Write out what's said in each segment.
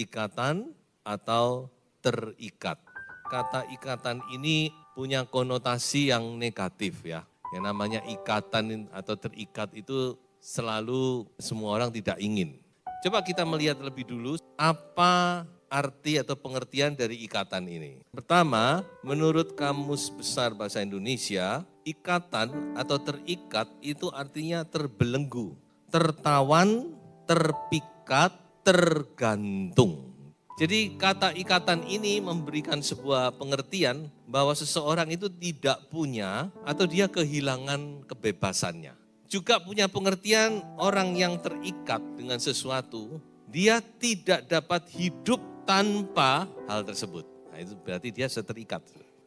ikatan atau terikat. Kata ikatan ini punya konotasi yang negatif ya. Yang namanya ikatan atau terikat itu selalu semua orang tidak ingin. Coba kita melihat lebih dulu apa arti atau pengertian dari ikatan ini. Pertama, menurut Kamus Besar Bahasa Indonesia, ikatan atau terikat itu artinya terbelenggu, tertawan, terpikat, tergantung. Jadi kata ikatan ini memberikan sebuah pengertian bahwa seseorang itu tidak punya atau dia kehilangan kebebasannya. Juga punya pengertian orang yang terikat dengan sesuatu, dia tidak dapat hidup tanpa hal tersebut. Nah itu berarti dia sudah terikat.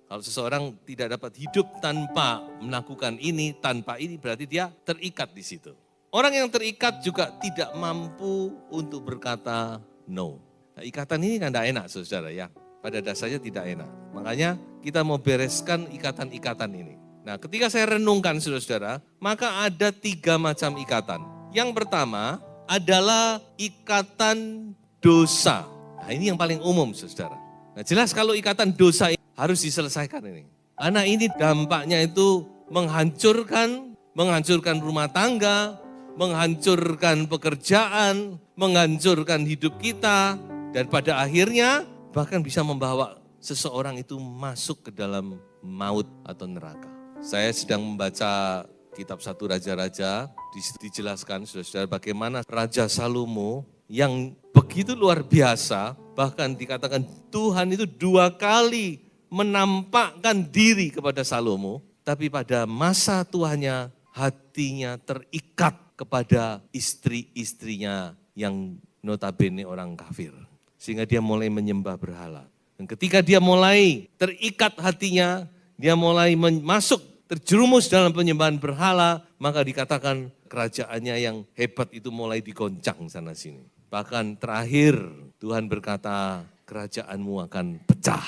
Kalau seseorang tidak dapat hidup tanpa melakukan ini, tanpa ini berarti dia terikat di situ. Orang yang terikat juga tidak mampu untuk berkata no. Nah, ikatan ini kan tidak enak saudara ya, pada dasarnya tidak enak. Makanya kita mau bereskan ikatan-ikatan ini. Nah ketika saya renungkan saudara-saudara, maka ada 3 macam ikatan. Yang pertama adalah ikatan dosa. Nah ini yang paling umum saudara. Nah jelas kalau ikatan dosa ini harus diselesaikan ini. Karena ini dampaknya itu menghancurkan rumah tangga, menghancurkan pekerjaan, menghancurkan hidup kita. Dan pada akhirnya bahkan bisa membawa seseorang itu masuk ke dalam maut atau neraka. Saya sedang membaca kitab 1 Raja-Raja, di situ dijelaskan saudara-saudara bagaimana Raja Salomo yang begitu luar biasa, bahkan dikatakan Tuhan itu 2 kali menampakkan diri kepada Salomo, tapi pada masa tuanya hatinya terikat kepada istri-istrinya yang notabene orang kafir. Sehingga dia mulai menyembah berhala. Dan ketika dia mulai terikat hatinya, dia mulai masuk, terjerumus dalam penyembahan berhala, maka dikatakan kerajaannya yang hebat itu mulai digoncang sana sini. Bahkan terakhir Tuhan berkata, kerajaanmu akan pecah.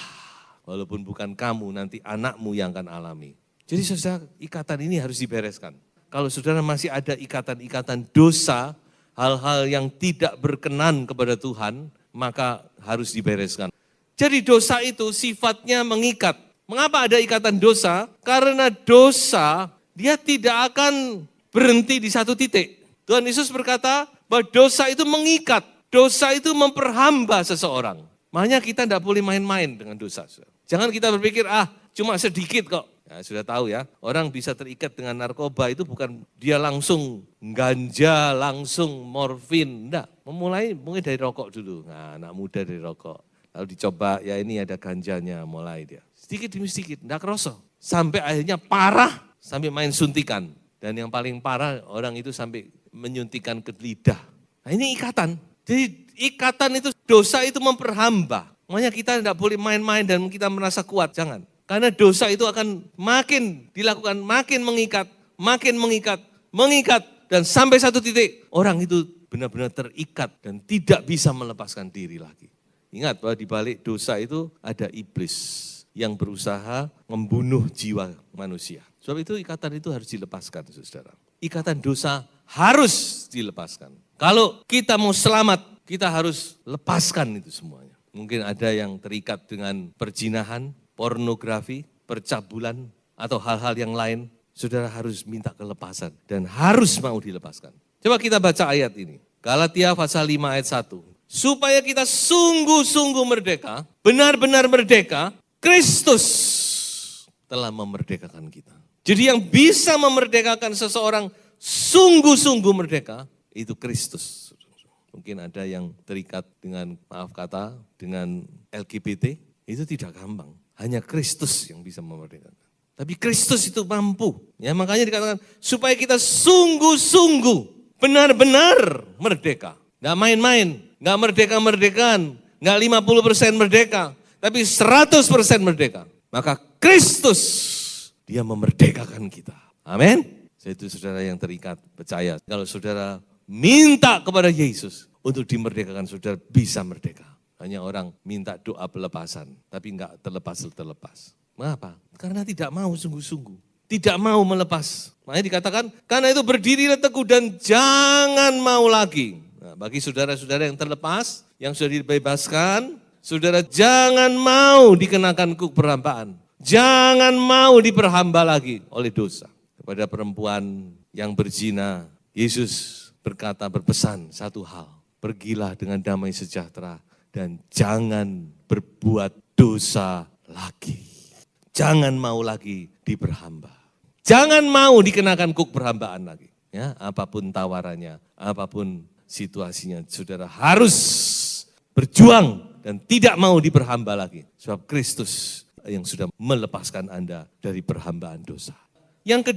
Walaupun bukan kamu, nanti anakmu yang akan alami. Jadi saudara, ikatan ini harus dibereskan. Kalau saudara masih ada ikatan-ikatan dosa, hal-hal yang tidak berkenan kepada Tuhan, maka harus dibereskan. Jadi dosa itu sifatnya mengikat. Mengapa ada ikatan dosa? Karena dosa dia tidak akan berhenti di satu titik. Tuhan Yesus berkata bahwa dosa itu mengikat. Dosa itu memperhamba seseorang. Makanya kita tidak boleh main-main dengan dosa. Jangan kita berpikir, cuma sedikit kok. Ya, sudah tahu ya, orang bisa terikat dengan narkoba itu bukan dia langsung ganja, langsung morfin. Enggak, mulai dari rokok dulu. Nah, anak muda dari rokok. Lalu dicoba, ya ini ada ganjanya, mulai dia. Sedikit demi sedikit, enggak kerasa. Sampai akhirnya parah, sampai main suntikan. Dan yang paling parah, orang itu sampai menyuntikan ke lidah. Nah ini ikatan. Jadi ikatan itu, dosa itu memperhamba. Makanya kita enggak boleh main-main dan kita merasa kuat, jangan. Karena dosa itu akan makin dilakukan, makin mengikat, dan sampai satu titik orang itu benar-benar terikat dan tidak bisa melepaskan diri lagi. Ingat bahwa di balik dosa itu ada iblis yang berusaha membunuh jiwa manusia. Sebab itu ikatan itu harus dilepaskan, saudara. Ikatan dosa harus dilepaskan. Kalau kita mau selamat, kita harus lepaskan itu semuanya. Mungkin ada yang terikat dengan perzinahan, pornografi, percabulan, atau hal-hal yang lain, saudara harus minta kelepasan dan harus mau dilepaskan. Coba kita baca ayat ini. Galatia pasal 5 ayat 1. Supaya kita sungguh-sungguh merdeka, benar-benar merdeka, Kristus telah memerdekakan kita. Jadi yang bisa memerdekakan seseorang sungguh-sungguh merdeka, itu Kristus. Mungkin ada yang terikat dengan, dengan LGBT, itu tidak gampang. Hanya Kristus yang bisa memerdekakan. Tapi Kristus itu mampu. Ya, makanya dikatakan supaya kita sungguh-sungguh benar-benar merdeka. Nggak main-main, nggak merdeka-merdekaan, nggak 50% merdeka, tapi 100% merdeka. Maka Kristus, dia memerdekakan kita. Amin. Itu saudara yang terikat, percaya. Kalau saudara minta kepada Yesus untuk dimerdekakan, saudara bisa merdeka. Hanya orang minta doa pelepasan, tapi enggak terlepas. Mengapa? Karena tidak mau sungguh-sungguh. Tidak mau melepas. Makanya dikatakan, karena itu berdirilah teguh dan jangan mau lagi. Nah, bagi saudara-saudara yang terlepas, yang sudah dibebaskan, saudara jangan mau dikenakan kuk perhambaan. Jangan mau diperhamba lagi oleh dosa. Kepada perempuan yang berzina, Yesus berpesan satu hal. Pergilah dengan damai sejahtera dan jangan berbuat dosa lagi. Jangan mau lagi diperhamba. Jangan mau dikenakan kuk perhambaan lagi. Ya, apapun tawarannya, apapun situasinya, saudara harus berjuang dan tidak mau diperhamba lagi. Sebab Kristus yang sudah melepaskan Anda dari perhambaan dosa. Yang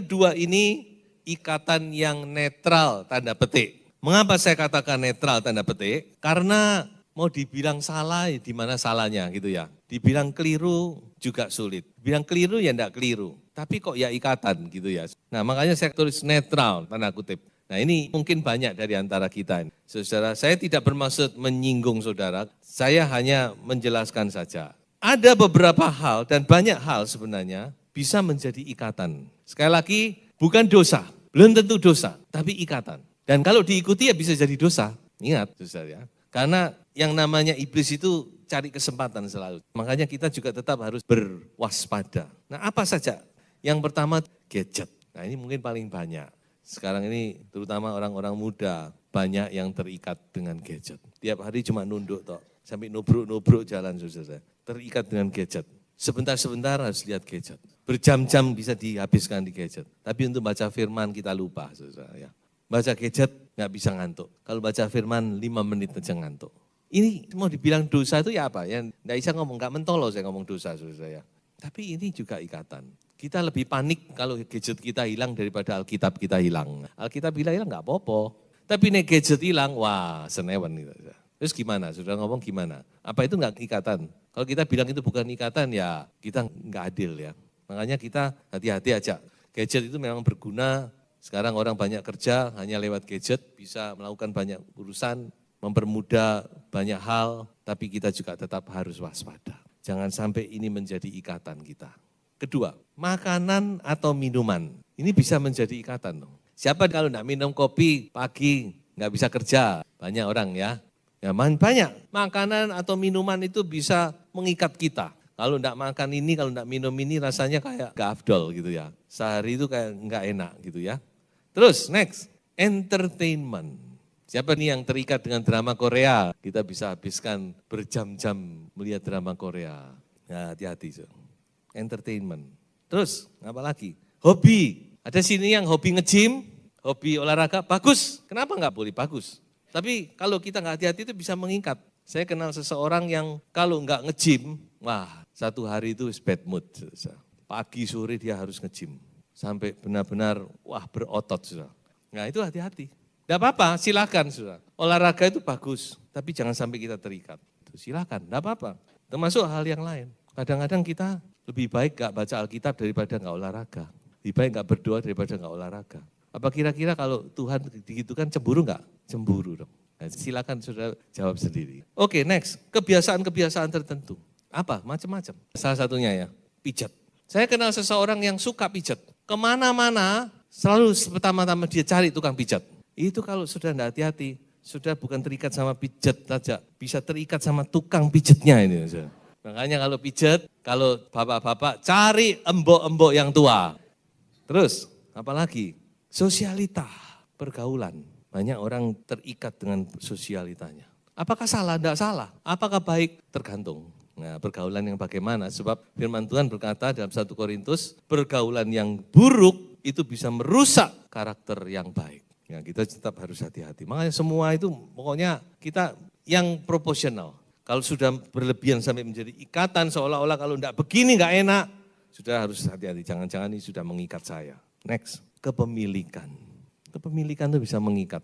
kedua ini ikatan yang netral tanda petik. Mengapa saya katakan netral tanda petik? Karena mau dibilang salah, di mana salahnya gitu ya. Dibilang keliru juga sulit. Dibilang keliru ya enggak keliru. Tapi kok ya ikatan gitu ya. Nah makanya saya tulis netral tanda kutip. Nah ini mungkin banyak dari antara kita. Saudara, saya tidak bermaksud menyinggung saudara. Saya hanya menjelaskan saja. Ada beberapa hal dan banyak hal sebenarnya bisa menjadi ikatan. Sekali lagi bukan dosa. Belum tentu dosa, tapi ikatan. Dan kalau diikuti ya bisa jadi dosa. Ingat, saudara ya. Karena yang namanya iblis itu cari kesempatan selalu. Makanya kita juga tetap harus berwaspada. Nah apa saja? Yang pertama gadget. Nah ini mungkin paling banyak. Sekarang ini terutama orang-orang muda banyak yang terikat dengan gadget. Tiap hari cuma nunduk toh. Sampai nubruk-nubruk jalan saudara. Terikat dengan gadget. Sebentar-sebentar harus lihat gadget. Berjam-jam bisa dihabiskan di gadget. Tapi untuk baca firman kita lupa, saudara ya. Baca gadget nggak bisa ngantuk. Kalau baca firman 5 menit aja ngantuk. Ini mau dibilang dosa itu ya apa? Ya nggak bisa ngomong, nggak mentolo saya ngomong dosa, saudara ya. Tapi ini juga ikatan. Kita lebih panik kalau gadget kita hilang daripada Alkitab kita hilang. Alkitab hilang nggak apa-apa. Tapi nih gadget hilang, wah senewan gitu. Terus gimana? Sudah ngomong gimana? Apa itu enggak ikatan? Kalau kita bilang itu bukan ikatan ya kita enggak adil ya. Makanya kita hati-hati aja. Gadget itu memang berguna. Sekarang orang banyak kerja hanya lewat gadget. Bisa melakukan banyak urusan. Mempermudah banyak hal. Tapi kita juga tetap harus waspada. Jangan sampai ini menjadi ikatan kita. Kedua, makanan atau minuman. Ini bisa menjadi ikatan. Siapa kalau enggak minum kopi pagi enggak bisa kerja? Banyak orang ya. Ya banyak, makanan atau minuman itu bisa mengikat kita. Kalau enggak makan ini, kalau enggak minum ini rasanya kayak gak afdol gitu ya. Sehari itu kayak enggak enak gitu ya. Terus next, entertainment. Siapa nih yang terikat dengan drama Korea? Kita bisa habiskan berjam-jam melihat drama Korea. Nah hati-hati. Entertainment. Terus apa lagi? Hobi. Ada sini yang hobi nge-gym, hobi olahraga, bagus. Kenapa enggak boleh bagus? Tapi kalau kita nggak hati-hati itu bisa mengikat. Saya kenal seseorang yang kalau nggak nge-gym, wah satu hari itu bad mood. Pagi sore dia harus nge-gym. Sampai benar-benar wah berotot. Nah itu hati-hati. Tidak apa-apa, silakan. Olahraga itu bagus, tapi jangan sampai kita terikat. Silakan, tidak apa-apa. Termasuk hal yang lain. Kadang-kadang kita lebih baik nggak baca Alkitab daripada nggak olahraga. Lebih baik nggak berdoa daripada nggak olahraga. Apa kira-kira kalau Tuhan digitukan cemburu enggak? Cemburu dong. Nah, silakan saudara jawab sendiri. Oke, next. Kebiasaan-kebiasaan tertentu. Apa? Macam-macam. Salah satunya ya, pijat. Saya kenal seseorang yang suka pijat. Kemana-mana selalu pertama-tama dia cari tukang pijat. Itu kalau sudah enggak hati-hati, sudah bukan terikat sama pijat saja, bisa terikat sama tukang pijatnya ini. Makanya kalau pijat, kalau bapak-bapak cari embok-embok yang tua. Terus, apalagi? Sosialita, pergaulan. Banyak orang terikat dengan sosialitanya. Apakah salah? Tidak salah. Apakah baik? Tergantung. Nah, pergaulan yang bagaimana? Sebab firman Tuhan berkata dalam 1 Korintus, pergaulan yang buruk itu bisa merusak karakter yang baik. Ya, kita tetap harus hati-hati. Makanya semua itu pokoknya kita yang proporsional. Kalau sudah berlebihan sampai menjadi ikatan seolah-olah kalau tidak begini enggak enak, sudah harus hati-hati. Jangan-jangan ini sudah mengikat saya. Next. Kepemilikan. Kepemilikan itu bisa mengikat.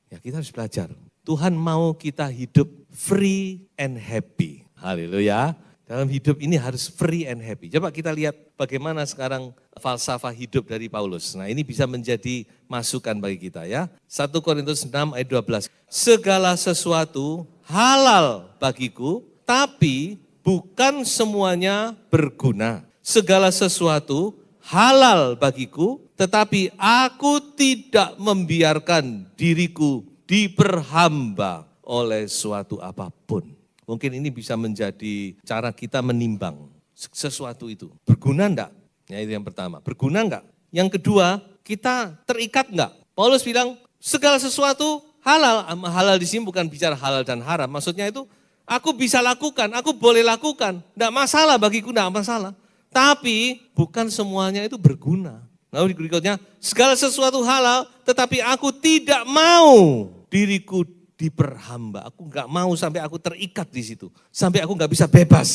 Ya kita harus belajar. Tuhan mau kita hidup free and happy. Haleluya. Dalam hidup ini harus free and happy. Coba kita lihat bagaimana sekarang falsafah hidup dari Paulus. Nah ini bisa menjadi masukan bagi kita ya. 1 Korintus 6 ayat 12. Segala sesuatu halal bagiku, tapi bukan semuanya berguna. Segala sesuatu halal bagiku, tetapi aku tidak membiarkan diriku diperhamba oleh suatu apapun. Mungkin ini bisa menjadi cara kita menimbang sesuatu itu. Berguna enggak? Ya itu yang pertama. Berguna enggak? Yang kedua, kita terikat enggak? Paulus bilang segala sesuatu halal. Halal di sini bukan bicara halal dan haram. Maksudnya itu aku bisa lakukan, aku boleh lakukan. Enggak masalah bagiku, enggak masalah. Tapi bukan semuanya itu berguna. Lalu berikutnya, segala sesuatu halal tetapi aku tidak mau diriku diperhamba. Aku enggak mau sampai aku terikat di situ. Sampai aku enggak bisa bebas.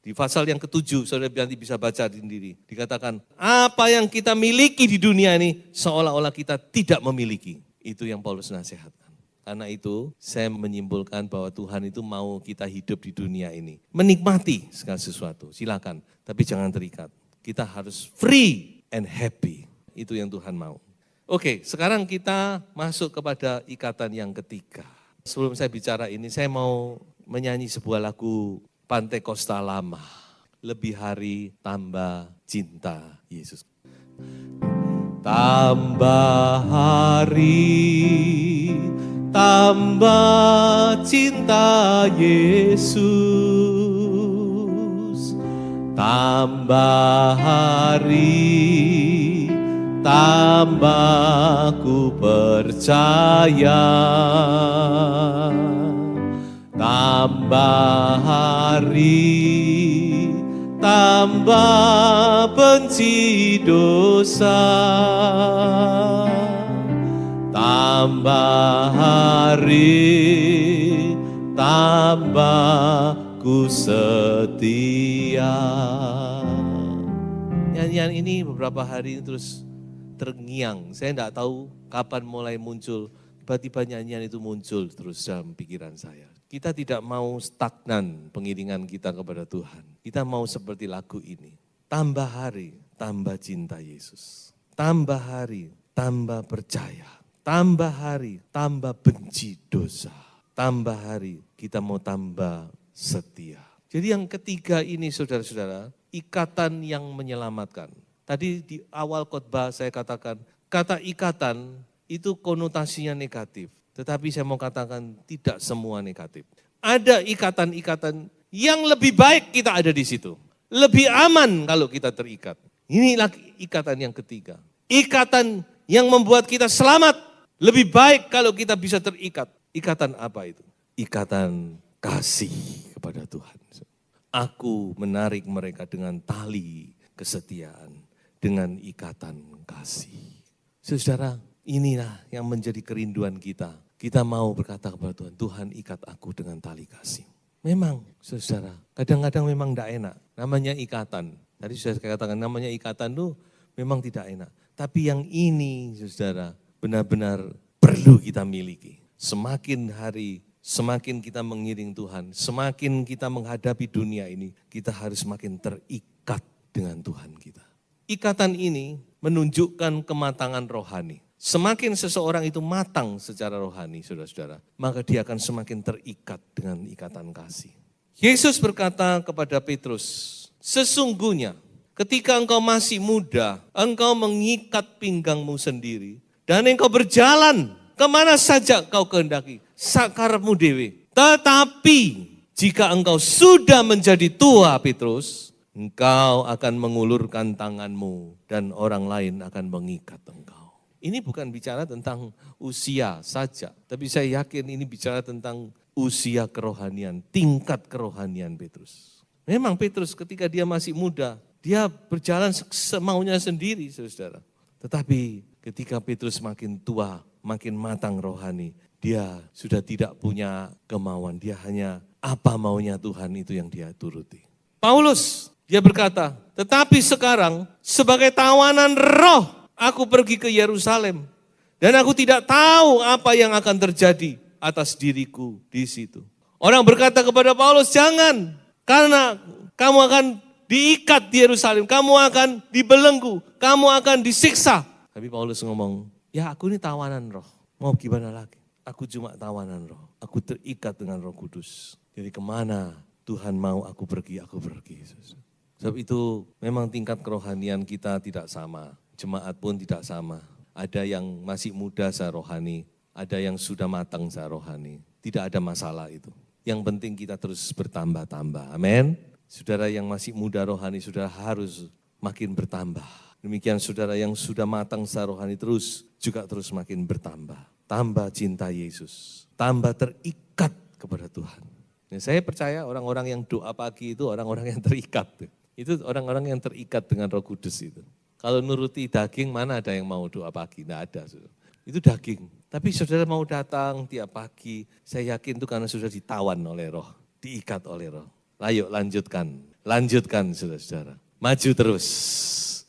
Di pasal yang ke-7, saudara nanti bisa baca sendiri. Dikatakan, apa yang kita miliki di dunia ini seolah-olah kita tidak memiliki. Itu yang Paulus nasihatkan. Karena itu saya menyimpulkan bahwa Tuhan itu mau kita hidup di dunia ini. Menikmati segala sesuatu, silakan. Tapi jangan terikat. Kita harus free and happy. Itu yang Tuhan mau. Oke, sekarang kita masuk kepada ikatan yang ketiga. Sebelum saya bicara ini, saya mau menyanyi sebuah lagu Pantekosta lama. Lebih hari tambah cinta Yesus. Tambah hari, tambah cinta Yesus. Tambah hari, tambah ku percaya. Tambah hari, tambah benci dosa. Tambah hari, tambah ku setia. Nyanyian ini beberapa hari terus terngiang. Saya tidak tahu kapan mulai muncul. Tiba-tiba nyanyian itu muncul terus dalam pikiran saya. Kita tidak mau stagnan pengiringan kita kepada Tuhan. Kita mau seperti lagu ini. Tambah hari, tambah cinta Yesus. Tambah hari, tambah percaya. Tambah hari, tambah benci dosa. Tambah hari, kita mau tambah setia. Jadi yang ketiga ini saudara-saudara, ikatan yang menyelamatkan. Tadi di awal khotbah saya katakan, kata ikatan itu konotasinya negatif. Tetapi saya mau katakan tidak semua negatif. Ada ikatan-ikatan yang lebih baik kita ada di situ. Lebih aman kalau kita terikat. Inilah ikatan yang ketiga. Ikatan yang membuat kita selamat. Lebih baik kalau kita bisa terikat. Ikatan apa itu? Ikatan kasih kepada Tuhan. Aku menarik mereka dengan tali kesetiaan. Dengan ikatan kasih. Saudara, inilah yang menjadi kerinduan kita. Kita mau berkata kepada Tuhan, Tuhan ikat aku dengan tali kasih. Memang, saudara, kadang-kadang memang tidak enak. Namanya ikatan. Tadi saya katakan namanya ikatan itu memang tidak enak. Tapi yang ini, saudara, benar-benar perlu kita miliki. Semakin hari, semakin kita mengiring Tuhan, semakin kita menghadapi dunia ini, kita harus semakin terikat dengan Tuhan kita. Ikatan ini menunjukkan kematangan rohani. Semakin seseorang itu matang secara rohani, saudara-saudara, maka dia akan semakin terikat dengan ikatan kasih. Yesus berkata kepada Petrus, sesungguhnya ketika engkau masih muda, engkau mengikat pinggangmu sendiri, dan engkau berjalan kemana saja kau kehendaki, sakarepmu dewe. Tetapi jika engkau sudah menjadi tua, Petrus, engkau akan mengulurkan tanganmu dan orang lain akan mengikat engkau. Ini bukan bicara tentang usia saja, tapi saya yakin ini bicara tentang usia kerohanian, tingkat kerohanian Petrus. Memang Petrus ketika dia masih muda, dia berjalan semaunya sendiri, saudara. Tetapi ketika Petrus makin tua, makin matang rohani, dia sudah tidak punya kemauan, dia hanya apa maunya Tuhan itu yang dia turuti. Paulus, dia berkata, tetapi sekarang sebagai tawanan roh, aku pergi ke Yerusalem dan aku tidak tahu apa yang akan terjadi atas diriku di situ. Orang berkata kepada Paulus, jangan, karena kamu akan diikat di Yerusalem, kamu akan dibelenggu, kamu akan disiksa. Tapi Paulus ngomong, ya aku ini tawanan roh, mau gimana lagi? Aku cuma tawanan roh, aku terikat dengan Roh Kudus. Jadi kemana Tuhan mau aku pergi, aku pergi. Sebab itu memang tingkat kerohanian kita tidak sama. Jemaat pun tidak sama. Ada yang masih muda secara rohani, ada yang sudah matang secara rohani. Tidak ada masalah itu. Yang penting kita terus bertambah-tambah. Amin. Saudara yang masih muda rohani, saudara harus makin bertambah. Demikian saudara yang sudah matang secara rohani juga terus makin bertambah. Tambah cinta Yesus, tambah terikat kepada Tuhan. Nah, saya percaya orang-orang yang doa pagi itu orang-orang yang terikat. Itu orang-orang yang terikat dengan Roh Kudus itu. Kalau nuruti daging, mana ada yang mau doa pagi? Tidak ada. Saudara. Itu daging. Tapi saudara mau datang tiap pagi, saya yakin itu karena sudah ditawan oleh Roh, diikat oleh Roh. Ayo lanjutkan saudara-saudara. Maju terus.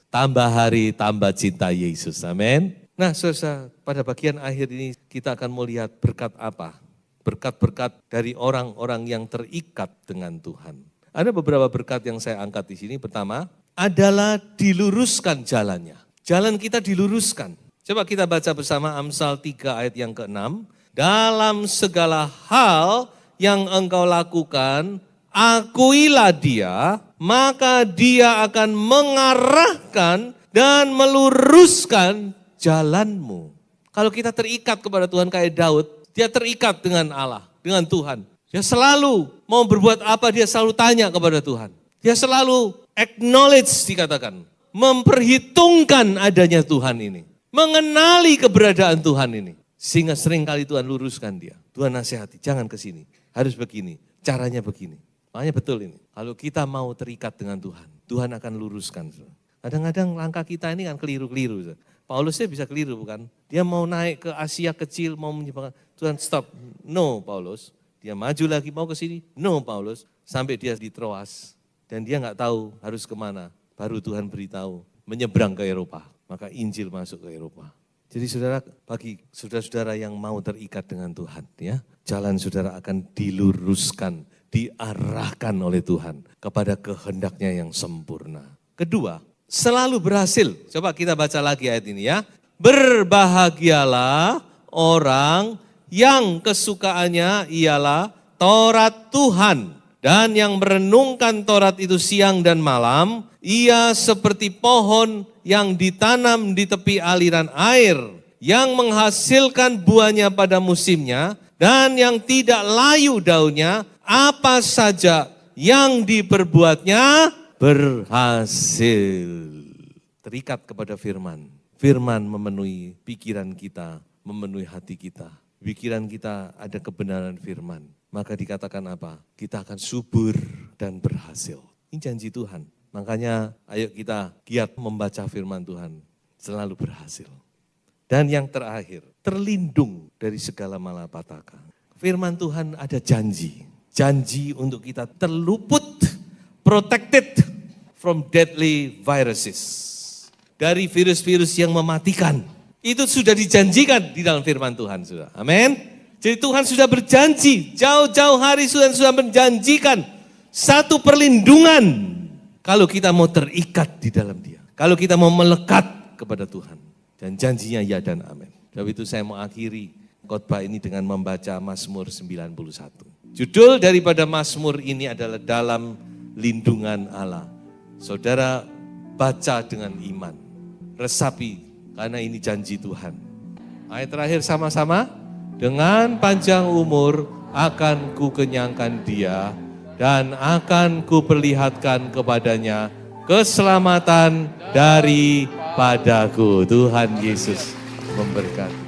Tambah hari, tambah cinta Yesus. Amin. Nah saudara, pada bagian akhir ini kita akan melihat berkat apa? Berkat-berkat dari orang-orang yang terikat dengan Tuhan. Ada beberapa berkat yang saya angkat di sini. Pertama, adalah diluruskan jalannya. Jalan kita diluruskan. Coba kita baca bersama Amsal 3 ayat yang ke-6. Dalam segala hal yang engkau lakukan, akuilah dia, maka dia akan mengarahkan dan meluruskan jalanmu. Kalau kita terikat kepada Tuhan kayak Daud, dia terikat dengan Allah, dengan Tuhan. Dia selalu mau berbuat apa, dia selalu tanya kepada Tuhan. Dia selalu acknowledge dikatakan, memperhitungkan adanya Tuhan ini. Mengenali keberadaan Tuhan ini. Sehingga seringkali Tuhan luruskan dia. Tuhan nasihati, jangan ke sini, harus begini, caranya begini. Makanya betul ini, kalau kita mau terikat dengan Tuhan, Tuhan akan luruskan. Kadang-kadang langkah kita ini kan keliru-keliru. Paulusnya bisa keliru bukan? Dia mau naik ke Asia kecil, mau menyebabkan, Tuhan stop. No Paulus, dia maju lagi mau ke sini. No Paulus, sampai dia di Troas. Dan dia nggak tahu harus kemana. Baru Tuhan beritahu, menyeberang ke Eropa. Maka Injil masuk ke Eropa. Jadi saudara, bagi saudara-saudara yang mau terikat dengan Tuhan, ya, jalan saudara akan diluruskan, diarahkan oleh Tuhan kepada kehendaknya yang sempurna. Kedua, selalu berhasil. Coba kita baca lagi ayat ini ya. Berbahagialah orang yang kesukaannya ialah Taurat Tuhan. Dan yang merenungkan Taurat itu siang dan malam, ia seperti pohon yang ditanam di tepi aliran air, yang menghasilkan buahnya pada musimnya, dan yang tidak layu daunnya, apa saja yang diperbuatnya berhasil. Terikat kepada firman. Firman memenuhi pikiran kita, memenuhi hati kita. Pikiran kita ada kebenaran firman. Maka dikatakan apa? Kita akan subur dan berhasil. Ini janji Tuhan. Makanya ayo kita giat membaca firman Tuhan. Selalu berhasil. Dan yang terakhir, terlindung dari segala malapetaka. Firman Tuhan ada janji. Janji untuk kita terluput, protected from deadly viruses. Dari virus-virus yang mematikan. Itu sudah dijanjikan di dalam firman Tuhan. Sudah. Amin. Jadi Tuhan sudah berjanji, jauh-jauh hari sudah menjanjikan satu perlindungan. Kalau kita mau terikat di dalam dia. Kalau kita mau melekat kepada Tuhan. Dan janjinya ya dan amin. Sebab itu saya mau akhiri khotbah ini dengan membaca Mazmur 91. Judul daripada Mazmur ini adalah dalam lindungan Allah. Saudara baca dengan iman. Resapi karena ini janji Tuhan. Ayat terakhir sama-sama. Dengan panjang umur akan ku kenyangkan dia dan akan ku perlihatkan kepadanya keselamatan daripadaku. Tuhan Yesus memberkati.